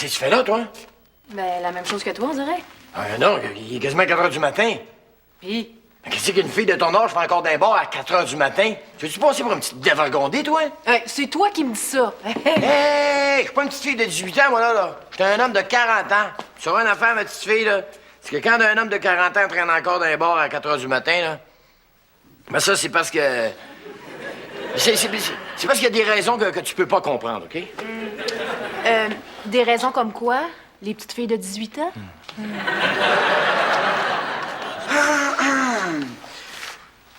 Qu'est-ce que tu fais là, toi? Ben, la même chose que toi, on dirait. Ah non, il est quasiment 4 heures du matin. Puis, Qu'est-ce qu'une fille de ton âge fait encore d'un bar à 4 heures du matin? Tu veux-tu passer pour une petite dévergondée, toi? c'est toi qui me dis ça. Hey, je suis pas une petite fille de 18 ans, moi, là. J'étais un homme de 40 ans. Tu sauras une affaire, ma petite fille, là? C'est que quand un homme de 40 ans traîne encore d'un bar à 4 heures du matin, là... Ben ça, c'est parce que... C'est parce qu'il y a des raisons que tu peux pas comprendre, OK? Des raisons comme quoi? Les petites filles de 18 ans?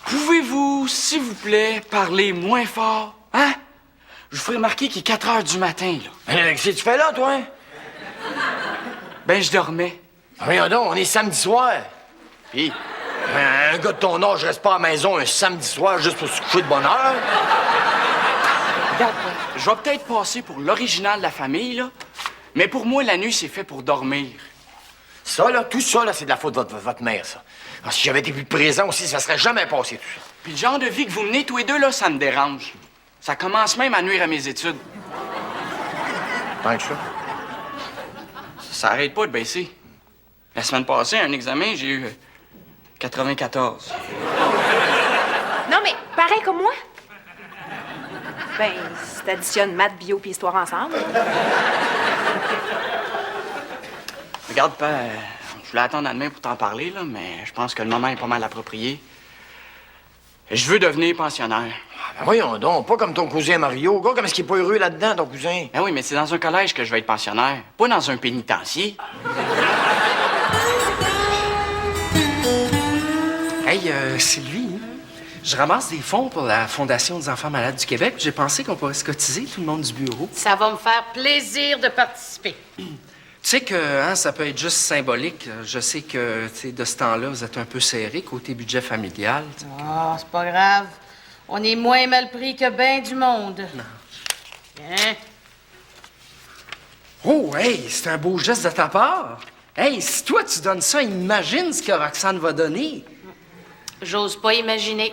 Pouvez-vous, s'il vous plaît, parler moins fort? Hein? Je vous ferai remarquer qu'il est 4 heures du matin, là. Qu'est-ce que tu fais là, toi? Ben, je dormais. Voyons donc, on est samedi soir. Puis, un gars de ton âge reste pas à la maison un samedi soir juste pour se coucher de bonne heure. Regarde, je vais peut-être passer pour l'original de la famille, là. Mais pour moi, la nuit, c'est fait pour dormir. Ça, là, tout ça, là, c'est de la faute de votre mère, ça. Alors, si j'avais été plus présent aussi, ça serait jamais passé, tout ça. Puis le genre de vie que vous menez tous les deux, là, ça me dérange. Ça commence même à nuire à mes études. Tant que ça. Ça arrête pas de baisser. La semaine passée, un examen, j'ai eu 94. Non, mais pareil comme moi. Ben, si t'additionnes maths, bio puis histoire ensemble. Regarde, père, je voulais attendre à demain pour t'en parler, là, mais je pense que le moment est pas mal approprié. Je veux devenir pensionnaire. Ben voyons donc, pas comme ton cousin Mario. Gars, comme est-ce qu'il est pas heureux là-dedans, ton cousin? Ben oui, mais c'est dans un collège que je vais être pensionnaire, pas dans un pénitencier. Hey, Sylvie, je ramasse des fonds pour la Fondation des enfants malades du Québec. J'ai pensé qu'on pourrait se cotiser, tout le monde du bureau. Ça va me faire plaisir de participer. Tu sais que ça peut être juste symbolique. Je sais que, tu sais, de ce temps-là, vous êtes un peu serré côté budget familial. Ah, c'est pas grave. On est moins mal pris que ben du monde. Non. Hein? Oh, hey, c'est un beau geste de ta part. Hey, si toi, tu donnes ça, imagine ce que Roxane va donner. J'ose pas imaginer.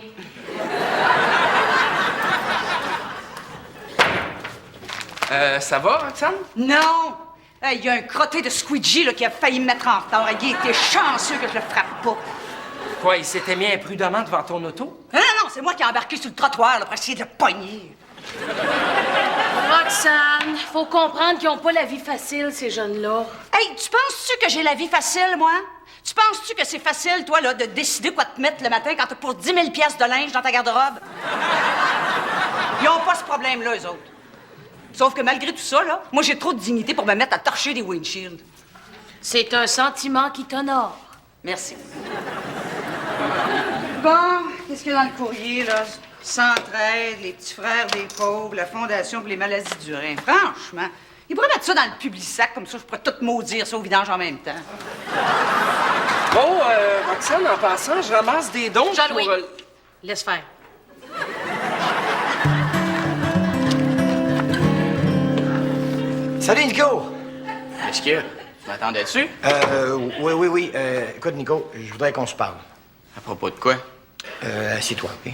Ça va, Roxane? Non! Il y a un crotté de squeegee là, qui a failli me mettre en retard. Il était chanceux que je le frappe pas. Quoi, il s'était mis imprudemment devant ton auto? Non, non, c'est moi qui ai embarqué sur le trottoir là, pour essayer de le pogner. Roxane, faut comprendre qu'ils ont pas la vie facile, ces jeunes-là. Hey, tu penses-tu que j'ai la vie facile, moi? Tu penses-tu que c'est facile, toi, là, de décider quoi te mettre le matin quand t'as pour 10 000 piastres de linge dans ta garde-robe? Ils ont pas ce problème-là, eux autres. Sauf que malgré tout ça, là, moi, j'ai trop de dignité pour me mettre à torcher des windshields. C'est un sentiment qui t'honore. Merci. Bon, qu'est-ce qu'il y a dans le courrier, là? Centraide, les petits frères des pauvres, la Fondation pour les maladies du rein. Franchement, ils pourraient mettre ça dans le public-sac, comme ça, je pourrais tout maudire ça au vidange en même temps. Bon, Roxane, en passant, je ramasse des dons Jean-Louis, pour... laisse faire. Salut, Nico! Qu'est-ce qu'il y a? Tu m'attendais dessus? Oui. Écoute, Nico, je voudrais qu'on se parle. À propos de quoi? Assieds-toi, OK?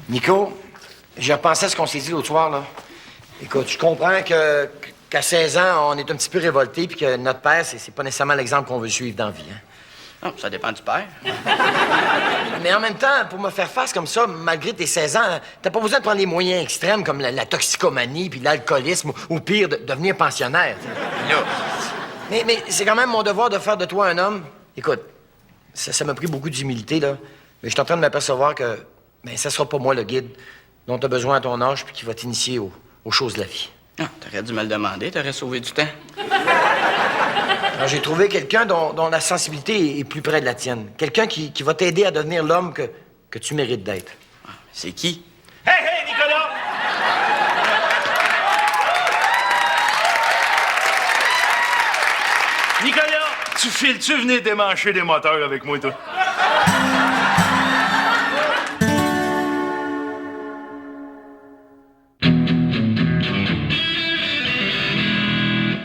Nico, j'ai repensé à ce qu'on s'est dit l'autre soir, là. Écoute, je comprends qu'à 16 ans, on est un petit peu révolté puis que notre père, c'est pas nécessairement l'exemple qu'on veut suivre dans la vie, hein. Non, ça dépend du père. Mais en même temps, pour me faire face comme ça, malgré tes 16 ans, t'as pas besoin de prendre les moyens extrêmes comme la toxicomanie puis l'alcoolisme ou pire, de devenir pensionnaire. T'sais. Là, Mais c'est quand même mon devoir de faire de toi un homme. Écoute, ça m'a pris beaucoup d'humilité, là. Mais je suis en train de m'apercevoir que, ça sera pas moi le guide dont t'as besoin à ton âge puis qui va t'initier aux choses de la vie. ah, t'aurais dû me le demander, t'aurais sauvé du temps. Alors, j'ai trouvé quelqu'un dont la sensibilité est plus près de la tienne. Quelqu'un qui va t'aider à devenir l'homme que tu mérites d'être. Ah, c'est qui? Hey, Nicolas! Nicolas, tu files-tu venir démancher des moteurs avec moi, toi?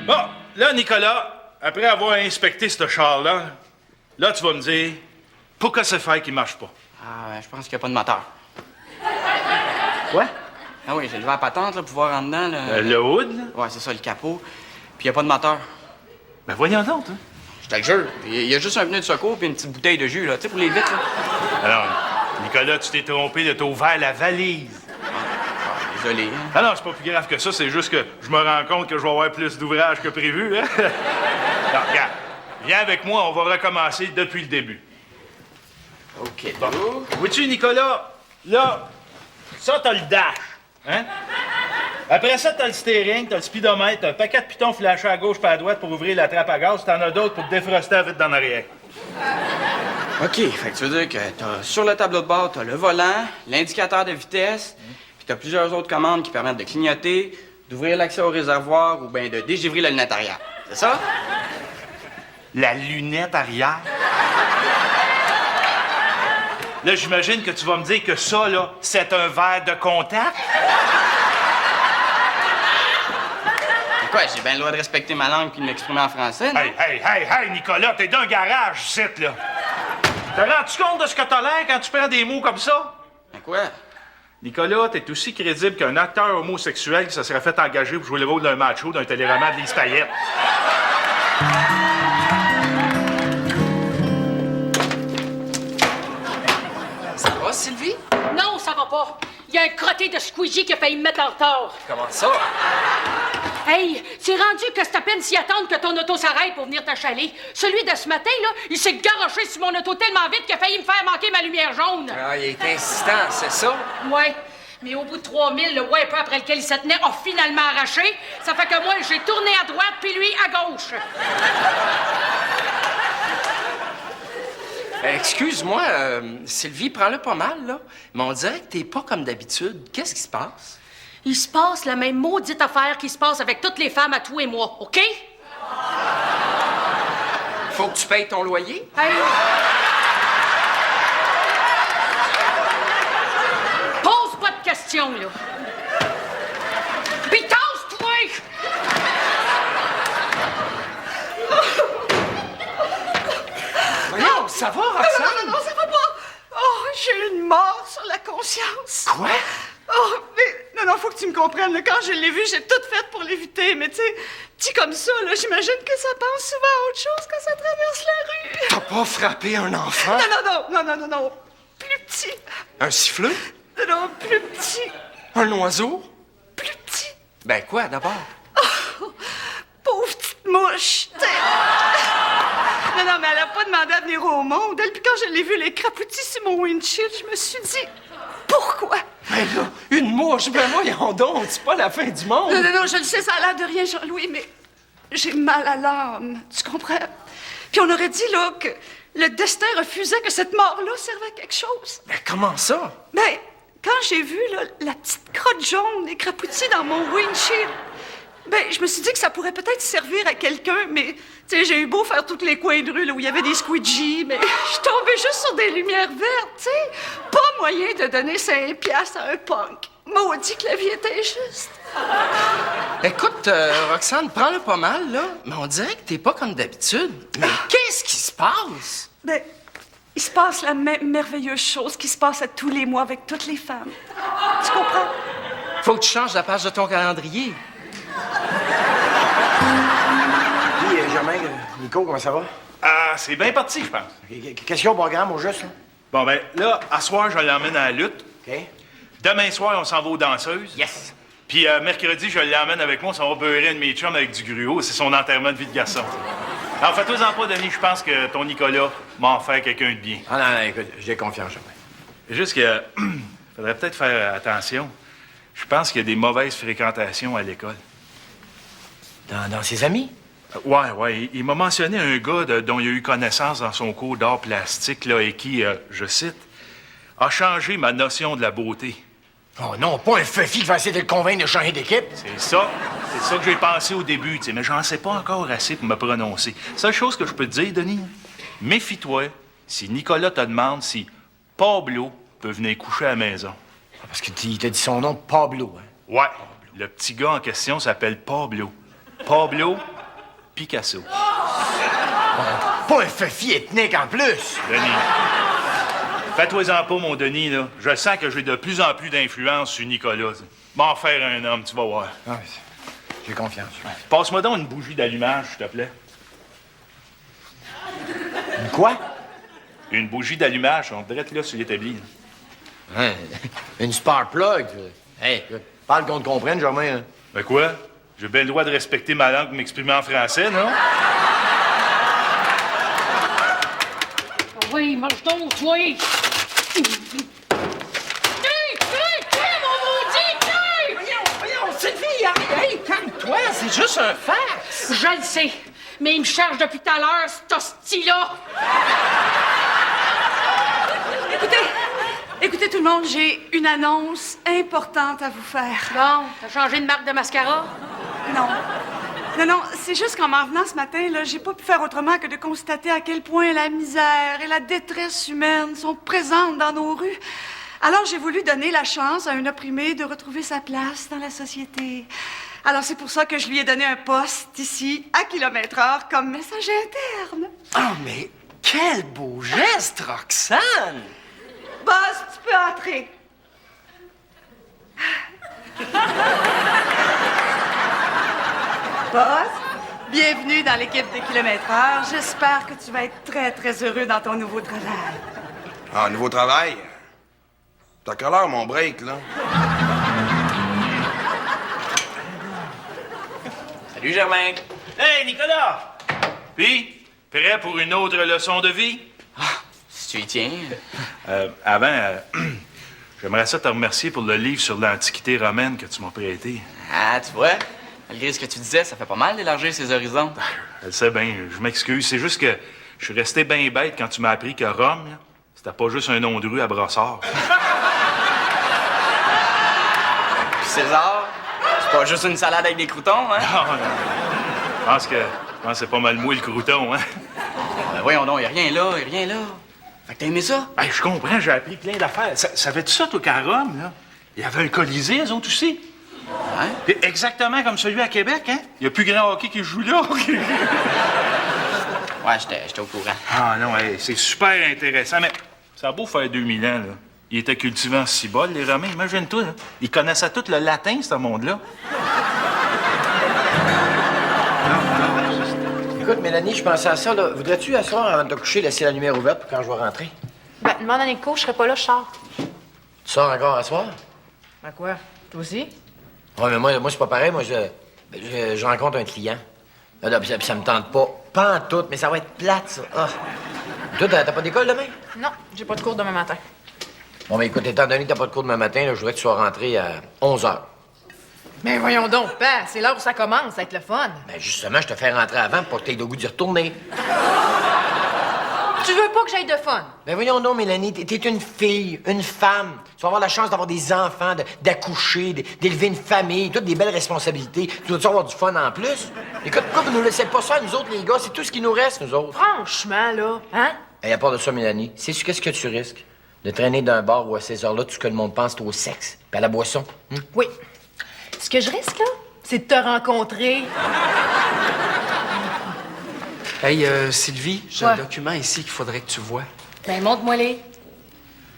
Bon, là, Nicolas, après avoir inspecté ce char-là, là, tu vas me dire pourquoi c'est fait qu'il marche pas. Ah, je pense qu'il n'y a pas de moteur. Quoi? Ah oui, j'ai levé la patente là, pour voir en dedans. Là. Le hood, là? Ouais, c'est ça, le capot. Puis y a pas de moteur. Ben voyons donc, hein. Je te le jure. Il y a juste un pneu de secours puis une petite bouteille de jus, là, tu sais, pour les vitres, là. Alors, Nicolas, tu t'es trompé de t'as ouvert la valise. Désolé, hein. Ah non, c'est pas plus grave que ça, c'est juste que je me rends compte que je vais avoir plus d'ouvrages que prévu, hein. Non, regarde, viens avec moi, on va recommencer depuis le début. OK. Bon. Vois-tu, Nicolas, là, ça, t'as le dash, hein? Après ça, t'as le steering, t'as le speedomètre, t'as un paquet de pitons flashés à gauche pas à droite pour ouvrir la trappe à gaz, t'en as d'autres pour te défroster la vitre d'en arrière. OK, fait que tu veux dire que t'as sur le tableau de bord, t'as le volant, l'indicateur de vitesse, puis t'as plusieurs autres commandes qui permettent de clignoter, d'ouvrir l'accès au réservoir ou bien de dégivrer la lunette arrière. C'est ça? La lunette arrière? Là, j'imagine que tu vas me dire que ça, là, c'est un verre de contact? Quoi, j'ai bien le droit de respecter ma langue puis de m'exprimer en français, non? Hey, Nicolas, t'es d'un garage, site, là. Te rends-tu compte de ce que t'as l'air quand tu prends des mots comme ça? Mais quoi? Nicolas, t'es aussi crédible qu'un acteur homosexuel qui se serait fait engager pour jouer le rôle d'un macho d'un téléroman de Lise Payette. Ça va, Sylvie? Non, ça va pas. Il y a un crotté de squeegee qui a failli me mettre en retard. Comment ça? Hey, c'est rendu que c'est à peine s'y attendre que ton auto s'arrête pour venir t'achaler. Celui de ce matin, là, il s'est garoché sur mon auto tellement vite qu'il a failli me faire manquer ma lumière jaune. Ah, il est insistant, c'est ça? Ouais, mais au bout de 3000, le wiper après lequel il se tenait a finalement arraché. Ça fait que moi, j'ai tourné à droite puis lui à gauche. Excuse-moi, Sylvie, prends-le pas mal, là. Mais on dirait que t'es pas comme d'habitude. Qu'est-ce qui se passe? Il se passe la même maudite affaire qui se passe avec toutes les femmes à toi et moi, OK? Faut que tu payes ton loyer? Hey. Pose pas de questions, là. Pis tasse-toi! Voyons, ça va, Roxane? Non, ça va pas. Oh, j'ai une mort sur la conscience. Quoi? Oh, mais non, faut que tu me comprennes. Là, quand je l'ai vu, j'ai tout fait pour l'éviter. Mais tu sais, petit comme ça, là, j'imagine que ça pense souvent à autre chose quand ça traverse la rue. T'as pas frappé un enfant? Non. Plus petit. Un siffleux? Non, plus petit. Un oiseau? Plus petit. Ben quoi, d'abord? Oh, pauvre petite mouche. T'sais. Non, mais elle a pas demandé à venir au monde. Elle, puis quand je l'ai vu les crapoutis sur mon windshield, je me suis dit, pourquoi? Ben là, une mouche, ben voyons donc, c'est pas la fin du monde. Non, je le sais, ça a l'air de rien, Jean-Louis, mais j'ai mal à l'âme, tu comprends? Puis on aurait dit, là, que le destin refusait que cette mort-là servait à quelque chose. Ben comment ça? Ben, quand j'ai vu, là, la petite crotte jaune écrapoutée dans mon windshield, ben, je me suis dit que ça pourrait peut-être servir à quelqu'un, mais, tu sais, j'ai eu beau faire tous les coins de rue, là, où il y avait des squeegees, mais je suis tombée juste sur des lumières vertes, tu sais. Pas moyen de donner 5 piastres à un punk. Maudit que la vie est injuste. Écoute, Roxane, prends-le pas mal, là. Mais on dirait que t'es pas comme d'habitude. Mais qu'est-ce qui se passe? Ben, il se passe la même merveilleuse chose qui se passe à tous les mois avec toutes les femmes. Tu comprends? Faut que tu changes la page de ton calendrier. Puis, Germain, Nico, comment ça va? Ah, c'est bien parti, je pense. Qu'est-ce qu'il y a au programme, au juste, là? Bon, ben là, à soir, je l'emmène à la lutte. OK. Demain soir, on s'en va aux danseuses. Yes. Puis mercredi, je l'emmène avec moi, on va beurrer un de mes chums avec du gruau. C'est son enterrement de vie de garçon. Alors, fais-toi-en pas, Denis, je pense que ton Nicolas m'a offert quelqu'un de bien. Ah non, écoute, j'ai confiance, Germain. C'est juste que faudrait peut-être faire attention. Je pense qu'il y a des mauvaises fréquentations à l'école. Dans ses amis? Ouais. Il m'a mentionné un gars dont il a eu connaissance dans son cours d'art plastique, là, et qui, je cite, a changé ma notion de la beauté. Oh non, pas un feufi qui va essayer de le convaincre de changer d'équipe. C'est ça que j'ai pensé au début, tu sais, mais j'en sais pas encore assez pour me prononcer. Seule chose que je peux te dire, Denis, méfie-toi si Nicolas te demande si Pablo peut venir coucher à la maison. Parce qu'il t'a dit son nom, Pablo, hein? Ouais, le petit gars en question s'appelle Pablo. Pablo Picasso. Pas un feufi ethnique en plus. Denis, fais-toi-en pas, mon Denis, là. Je sens que j'ai de plus en plus d'influence sur Nicolas. M'en faire un homme, tu vas voir. Ah, J'ai confiance. Passe-moi donc une bougie d'allumage, s'il te plaît. Une quoi? Une bougie d'allumage, on dirait là sur l'établi. Hein, une spark plug. Hey, parle qu'on te comprenne, Germain. Hein. Ben quoi? J'ai bien le droit de respecter ma langue et m'exprimer en français, non? Oui, mange donc, toi! Hey, mon maudit, hey! Voyons, Sylvie, arrête! Hey, calme-toi, c'est juste un fax! Je le sais, mais il me charge depuis tout à l'heure, cet hostie-là! Écoutez tout le monde, j'ai une annonce importante à vous faire. Bon, t'as changé de marque de mascara? Non, c'est juste qu'en m'en venant ce matin, là, j'ai pas pu faire autrement que de constater à quel point la misère et la détresse humaine sont présentes dans nos rues. Alors, j'ai voulu donner la chance à un opprimé de retrouver sa place dans la société. Alors, c'est pour ça que je lui ai donné un poste ici, à kilomètre-heure, comme messager interne. Oh, mais quel beau geste, Roxane! Boss, tu peux entrer. Boss, bienvenue dans l'équipe de kilomètre-heure. J'espère que tu vas être très, très heureux dans ton nouveau travail. Ah, nouveau travail? T'as quelle heure, mon break, là? Salut, Germain. Hey, Nicolas! Puis, prêt pour une autre leçon de vie? Si tu y tiens. Avant, j'aimerais ça te remercier pour le livre sur l'Antiquité romaine que tu m'as prêté. Ah, tu vois, malgré ce que tu disais, ça fait pas mal d'élargir ses horizons. Je le sais bien, je m'excuse. C'est juste que je suis resté bien bête quand tu m'as appris que Rome, là, c'était pas juste un nom de rue à Brossard. Puis César, c'est pas juste une salade avec des croutons, hein? Non. Je pense que c'est pas mal mou le crouton, hein? Ben voyons donc, y a rien là. Fait que t'as aimé ça? Ben, je comprends, j'ai appris plein d'affaires. Savais-tu ça, toi, qu'à Rome, là? Il y avait un Colisée, eux autres aussi. Hein? Puis exactement comme celui à Québec, hein? Il y a plus grand hockey qui joue là. Ouais, j'étais au courant. Ah non, hey, c'est super intéressant, mais ça a beau faire 2000 ans, là. Ils étaient cultivés en cibole, les Romains. Imagine-toi, là. Ils connaissaient tout le latin, ce monde-là. Écoute, Mélanie, je pensais à ça, là. Voudrais-tu asseoir avant de te coucher, laisser la lumière ouverte pour quand je vais rentrer? Ben, demande à Nico, je serai pas là, je sors. Tu sors encore à soir? Ben quoi? Toi aussi? Ouais, mais moi c'est pas pareil. Moi, je rencontre un client. Là, puis ça me tente pas. Pas en tout, mais ça va être plate, ça. Ah. Toi, t'as pas d'école demain? Non, j'ai pas de cours demain matin. Bon, ben écoute, étant donné que t'as pas de cours demain matin, là, je voudrais que tu sois rentré à 11h. Mais voyons donc, père, c'est l'heure où ça commence, ça va être le fun. Ben justement, je te fais rentrer avant pour que t'aies le goût d'y retourner. Tu veux pas que j'aille de fun? Ben voyons donc, Mélanie, t'es une fille, une femme. Tu vas avoir la chance d'avoir des enfants, d'accoucher, d'élever une famille, toutes des belles responsabilités. Tu dois avoir du fun en plus? Écoute, pourquoi vous nous laissez pas ça, nous autres, les gars? C'est tout ce qui nous reste, nous autres. Franchement, là, hein? Et à part de ça, Mélanie, sais-tu qu'est-ce que tu risques? De traîner d'un bar où à ces heures-là, tout ce que le monde pense, c'est au sexe, puis à la boisson. Oui. Ce que je risque, là, c'est de te rencontrer. Hey, Sylvie, j'ai Ouais. un document ici qu'il faudrait que tu vois. Ben, montre-moi-les.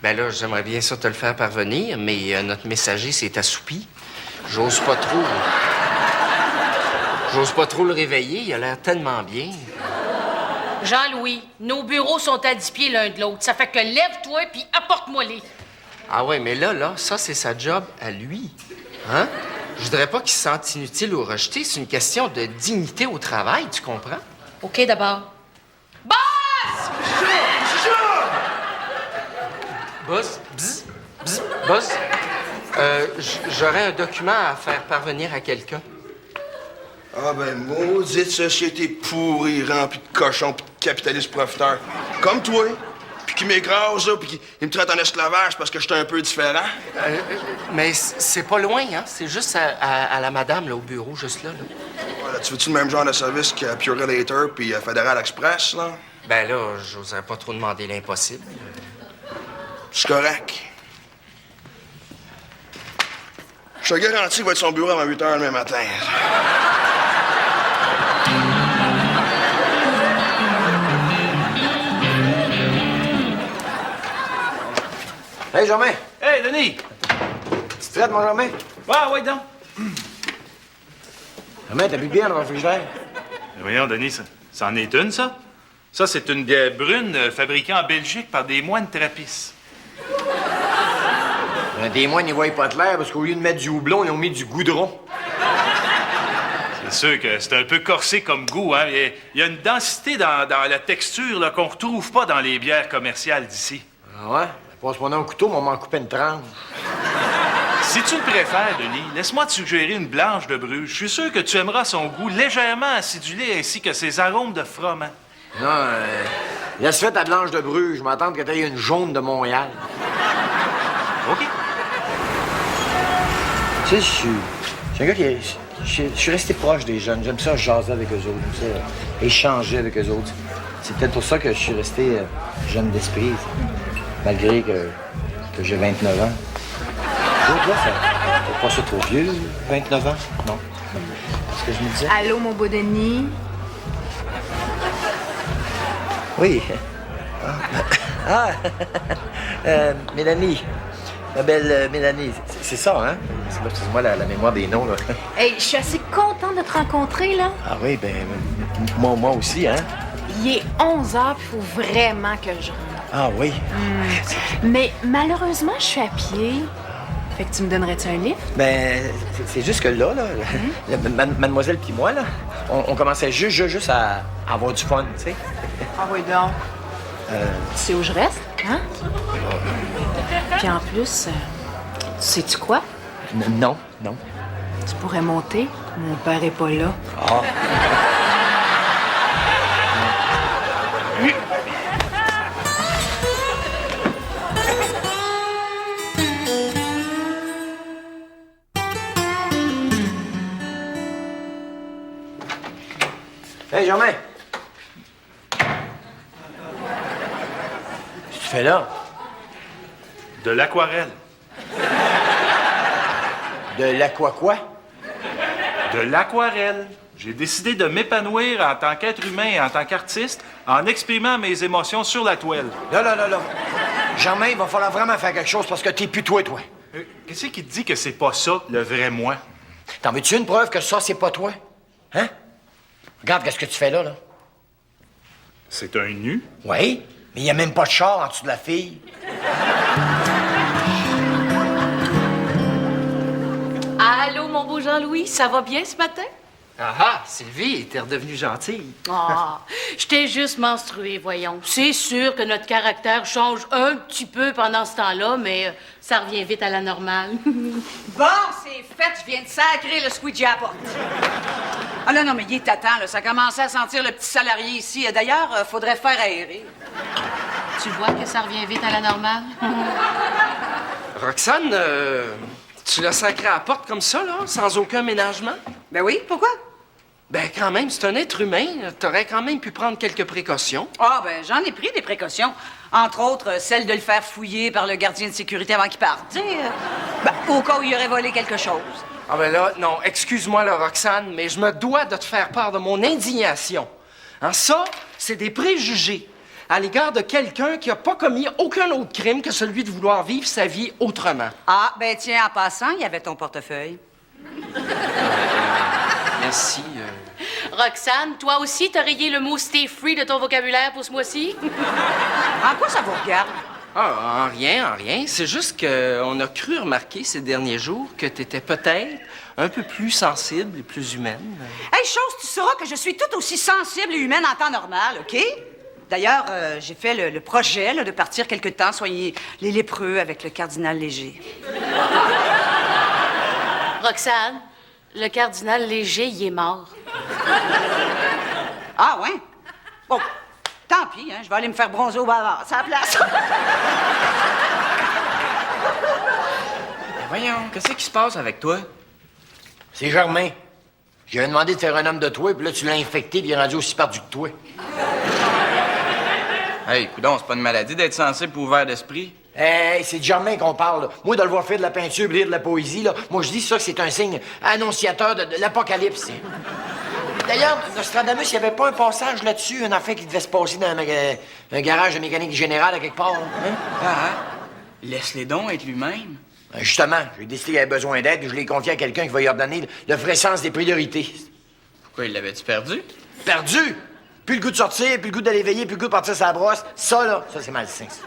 Ben là, j'aimerais bien ça te le faire parvenir, mais notre messager s'est assoupi. J'ose pas trop le réveiller, il a l'air tellement bien. Jean-Louis, nos bureaux sont à 10 pieds l'un de l'autre. Ça fait que lève-toi puis apporte-moi-les. Ah ouais, mais là, ça, c'est sa job à lui. Hein? Je voudrais pas qu'il se sente inutile ou rejeté. C'est une question de dignité au travail, tu comprends? OK, d'abord. Boss! Buzz, bzz, bzz, Buzz. J'aurais un document à faire parvenir à quelqu'un. Ah ben, maudite société pourrie, remplie de cochons pis de capitalistes profiteurs. Comme toi, puis qui m'écrase, là, puis qui me traite en esclavage parce que je suis un peu différent. Mais c'est pas loin, hein? C'est juste à la madame, là, au bureau, juste là. Voilà, tu veux-tu le même genre de service qu'à Purelator puis Federal Express, là? Ben là, j'oserais pas trop demander l'impossible. C'est correct. Je te garantis qu'il va être son bureau avant 8 h demain matin. Hey, Germain! Hey, Denis! Tu te traites, mon Germain? Ouais, donc. Maman, t'as plus de bière dans le frigidaire? Voyons, Denis, ça en est une, ça? Ça, c'est une bière brune fabriquée en Belgique par des moines trappistes. Des moines, ils voient pas clair parce qu'au lieu de mettre du houblon, ils ont mis du goudron. C'est sûr que c'est un peu corsé comme goût, hein? Il y a une densité dans la texture là, qu'on retrouve pas dans les bières commerciales d'ici. Ah ouais? Passe-moi dans un couteau, mais on m'en couper une tranche. Si tu le préfères, Denis, laisse-moi te suggérer une blanche de Bruges. Je suis sûr que tu aimeras son goût légèrement acidulé ainsi que ses arômes de froment. Non, laisse faire ta blanche de Bruges. Je m'attends que t'aies une jaune de Montréal. OK. Tu sais, je suis un gars qui... Je suis resté proche des jeunes. J'aime ça jaser avec eux autres. J'aime ça échanger avec eux autres. C'est peut-être pour ça que je suis resté jeune d'esprit, malgré que j'ai 29 ans. L'autre, là, c'est pas ça trop vieux, 29 ans? Non. C'est ce que je me disais. Allô, mon beau Denis? Oui. Mélanie. Ma belle Mélanie. C'est ça, hein? Excuse-moi la mémoire des noms, là. Hey, je suis assez contente de te rencontrer, là. Ah oui, ben, moi aussi, hein? Il est 11h, puis il faut vraiment que je rentre. Ah oui. Mais malheureusement, je suis à pied. Fait que tu me donnerais-tu un livre? Ben, c'est juste que là, mademoiselle puis moi, là, on commençait juste à avoir du fun, tu sais. Ah oui, donc. Tu sais où je reste, hein? Puis en plus, sais-tu quoi? Non. Tu pourrais monter. Mon père est pas là. Ah. Hey, Germain! Qu'est-ce que tu fais là? De l'aquarelle. De quoi? De l'aquarelle. J'ai décidé de m'épanouir en tant qu'être humain et en tant qu'artiste en exprimant mes émotions sur la toile. Là. Germain, il va falloir vraiment faire quelque chose parce que t'es plus toi. Qu'est-ce qui te dit que c'est pas ça, le vrai moi? T'en veux-tu une preuve que ça, c'est pas toi? Hein? Regarde qu'est-ce que tu fais là. C'est un nu? Oui, mais il n'y a même pas de char en dessous de la fille. Allô, mon beau Jean-Louis, ça va bien ce matin? Ah, Sylvie, t'es redevenue gentille. Ah, je t'ai juste menstrué, voyons. C'est sûr que notre caractère change un petit peu pendant ce temps-là, mais ça revient vite à la normale. Bon, c'est fait, je viens de sacrer le squeegee à la porte. Ah non, mais il est à temps, là. Ça commençait à sentir le petit salarié ici. D'ailleurs, faudrait faire aérer. Tu vois que ça revient vite à la normale? Roxane, tu l'as sacré à la porte comme ça, là, sans aucun ménagement? Ben oui, pourquoi? Ben, quand même, c'est un être humain. T'aurais quand même pu prendre quelques précautions. Ah, ben j'en ai pris des précautions. Entre autres, celle de le faire fouiller par le gardien de sécurité avant qu'il parte. Tu sais, au cas où il aurait volé quelque chose. Ah ben là, non, excuse-moi, là, Roxane, mais je me dois de te faire part de mon indignation. Hein, ça, c'est des préjugés à l'égard de quelqu'un qui n'a pas commis aucun autre crime que celui de vouloir vivre sa vie autrement. Ah, ben tiens, en passant, il y avait ton portefeuille. Merci. Roxane, toi aussi, t'as rayé le mot « stay free » de ton vocabulaire pour ce mois-ci? En quoi ça vous regarde? Ah, en rien. C'est juste qu'on a cru remarquer ces derniers jours que t'étais peut-être un peu plus sensible et plus humaine. Hey, chose, tu sauras que je suis tout aussi sensible et humaine en temps normal, OK? D'ailleurs, j'ai fait le projet là, de partir quelque temps soigner les lépreux avec le cardinal Léger. Roxane, le cardinal Léger, il est mort. Ah, ouais? Bon, tant pis, hein, je vais aller me faire bronzer au bavard. C'est la place. Voyons, qu'est-ce qui se passe avec toi? C'est Germain. J'ai demandé de faire un homme de toi, puis là, tu l'as infecté, puis il est rendu aussi perdu que toi. Hey, coudonc, c'est pas une maladie d'être sensible et ouvert d'esprit. Hey, c'est de Germain qu'on parle, là. Moi, de le voir faire de la peinture, lire de la poésie, là, moi, je dis ça que c'est un signe annonciateur de l'apocalypse. D'ailleurs, Nostradamus, il n'y avait pas un passage là-dessus, un affaire qui devait se passer dans un garage de mécanique générale à quelque part, hein? Laisse-les donc être lui-même. Justement, j'ai décidé qu'il avait besoin d'aide, puis je l'ai confié à quelqu'un qui va lui redonner le vrai sens des priorités. Pourquoi, il l'avait-tu perdu? Perdu! Plus le goût de sortir, plus le goût d'aller veiller, plus le goût de partir sa brosse. Ça, là, ça, c'est malsain, ça.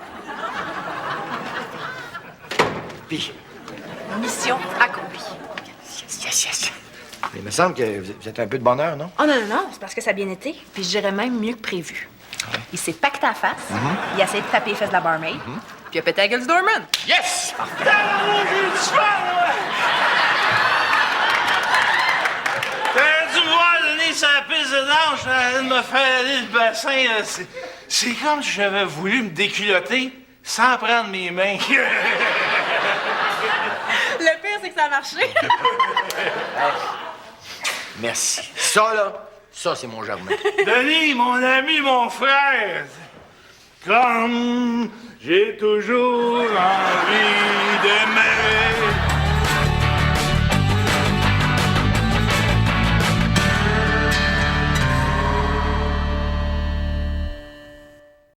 Puis, Mission accomplie. yes. Il me semble que vous êtes un peu de bonheur, non? Oh non, c'est parce que ça a bien été. Puis je dirais même mieux que prévu. Il s'est pacté à face, il a essayé de taper les fesses de la barmaid, puis il a pété la gueule du doorman. Yes! T'aurais dû me voir donner sa piste de danse, j'allais me faire aller le bassin. Là. C'est comme si j'avais voulu me déculotter sans prendre mes mains. Le pire, c'est que ça a marché. Merci. Ça, là, ça, c'est mon Germain. Denis, mon ami, mon frère, comme j'ai toujours envie d'aimer.